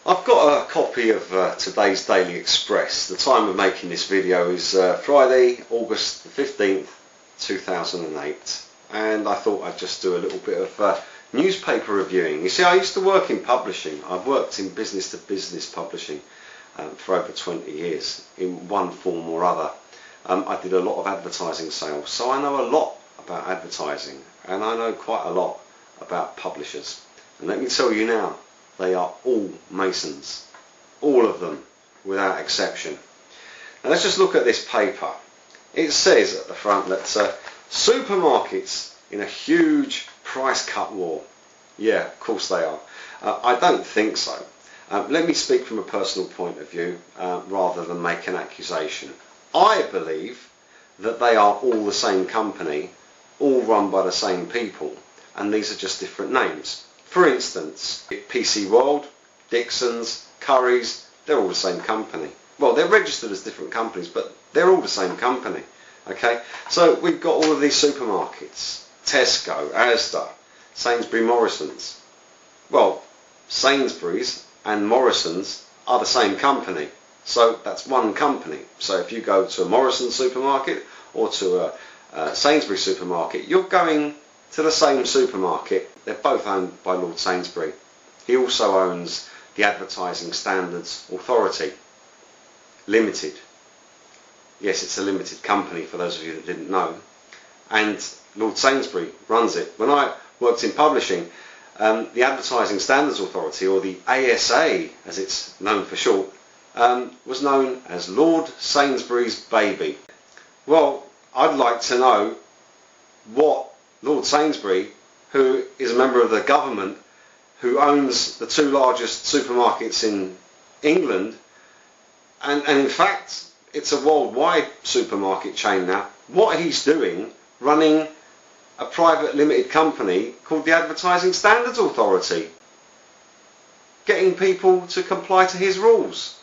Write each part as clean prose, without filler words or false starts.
I've got a copy of today's Daily Express. The time of making this video is Friday, August the 15th, 2008. And I thought I'd just do a little bit of newspaper reviewing. You see, I used to work in publishing. I've worked in business-to-business publishing for over 20 years in one form or other. I did a lot of advertising sales, so I know a lot about advertising, and I know quite a lot about publishers. And let me tell you now, they are all Masons, all of them without exception. Now let's just look at this paper. It says at the front that supermarkets in a huge price cut war. Yeah, of course they are. I don't think so. Let me speak from a personal point of view rather than make an accusation. I believe that they are all the same company, all run by the same people, and these are just different names. For instance, PC World, Dixon's, Curry's, they're all the same company. Well, they're registered as different companies, but they're all the same company. Okay, so we've got all of these supermarkets: Tesco, Asda, Sainsbury, Morrison's. Well, Sainsbury's and Morrison's are the same company, so that's one company. So if you go to a Morrison's supermarket or to a Sainsbury supermarket, you're going to the same supermarket. They're both owned by Lord Sainsbury. He also owns the Advertising Standards Authority Limited. Yes, it's a limited company for those of you that didn't know. And Lord Sainsbury runs it. When I worked in publishing, the Advertising Standards Authority, or the ASA as it's known for short, was known as Lord Sainsbury's baby. Well, I'd like to know what Lord Sainsbury, who is a member of the government, who owns the two largest supermarkets in England, and in fact it's a worldwide supermarket chain now, what he's doing running a private limited company called the Advertising Standards Authority, getting people to comply to his rules.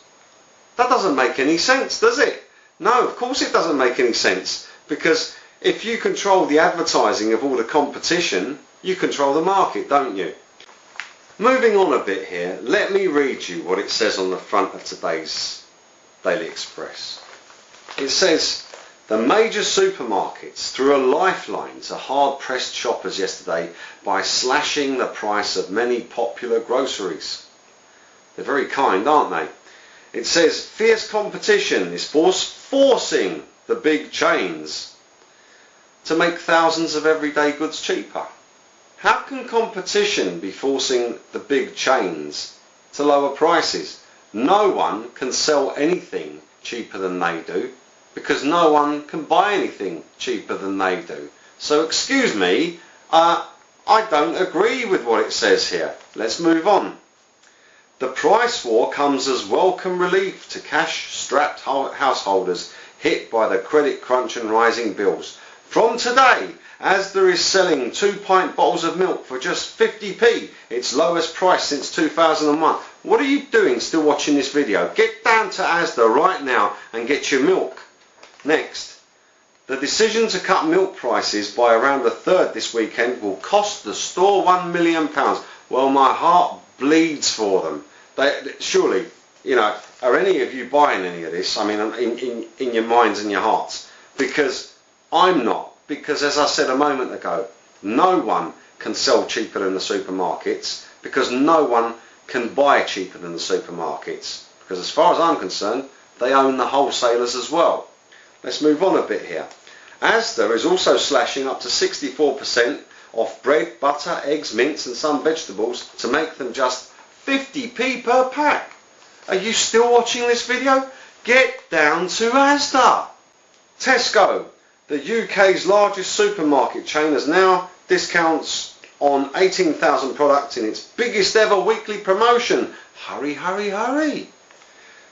That doesn't make any sense, does it? No, of course it doesn't make any sense, because if you control the advertising of all the competition, you control the market, don't you? Moving on a bit here, let me read you what it says on the front of today's Daily Express. It says, the major supermarkets threw a lifeline to hard-pressed shoppers yesterday by slashing the price of many popular groceries. They're very kind, aren't they? It says, fierce competition is forcing the big chains to make thousands of everyday goods cheaper. How can competition be forcing the big chains to lower prices? No one can sell anything cheaper than they do, because no one can buy anything cheaper than they do. So excuse me, I don't agree with what it says here. Let's move on. The price war comes as welcome relief to cash-strapped householders hit by the credit crunch and rising bills. From today, Asda is selling 2-pint bottles of milk for just 50p, its lowest price since 2001. What are you doing still watching this video? Get down to Asda right now and get your milk. Next, the decision to cut milk prices by around a third this weekend will cost the store £1 million. Well, my heart bleeds for them. Surely, you know, are any of you buying any of this? I mean, in your minds and your hearts? Because I'm not. Because as I said a moment ago, no one can sell cheaper than the supermarkets, because no one can buy cheaper than the supermarkets. Because as far as I'm concerned, they own the wholesalers as well. Let's move on a bit here. Asda is also slashing up to 64% off bread, butter, eggs, mince and some vegetables to make them just 50p per pack. Are you still watching this video? Get down to Asda. Tesco, the UK's largest supermarket chain, has now discounts on 18,000 products in its biggest ever weekly promotion. Hurry, hurry, hurry.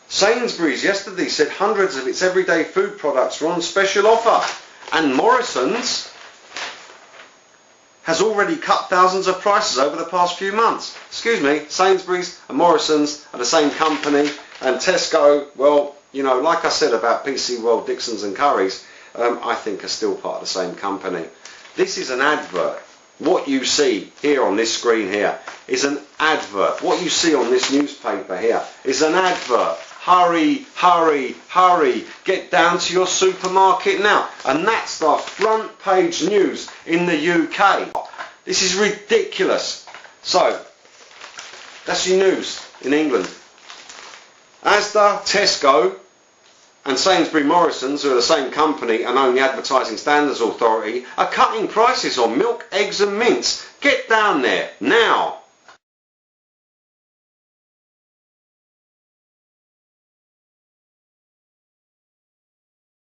Sainsbury's yesterday said hundreds of its everyday food products were on special offer. And Morrison's has already cut thousands of prices over the past few months. Excuse me, Sainsbury's and Morrison's are the same company, and Tesco, well, you know, like I said about PC World, Dixon's and Curry's, I think are still part of the same company. This is an advert. What you see here on this screen here is an advert. What you see on this newspaper here is an advert. Hurry, hurry, hurry, get down to your supermarket now. And that's the front page news in the UK. This is ridiculous. So, that's your news in England. Asda, Tesco and Sainsbury's Morrisons, who are the same company and own the Advertising Standards Authority, are cutting prices on milk, eggs and mince. Get down there now.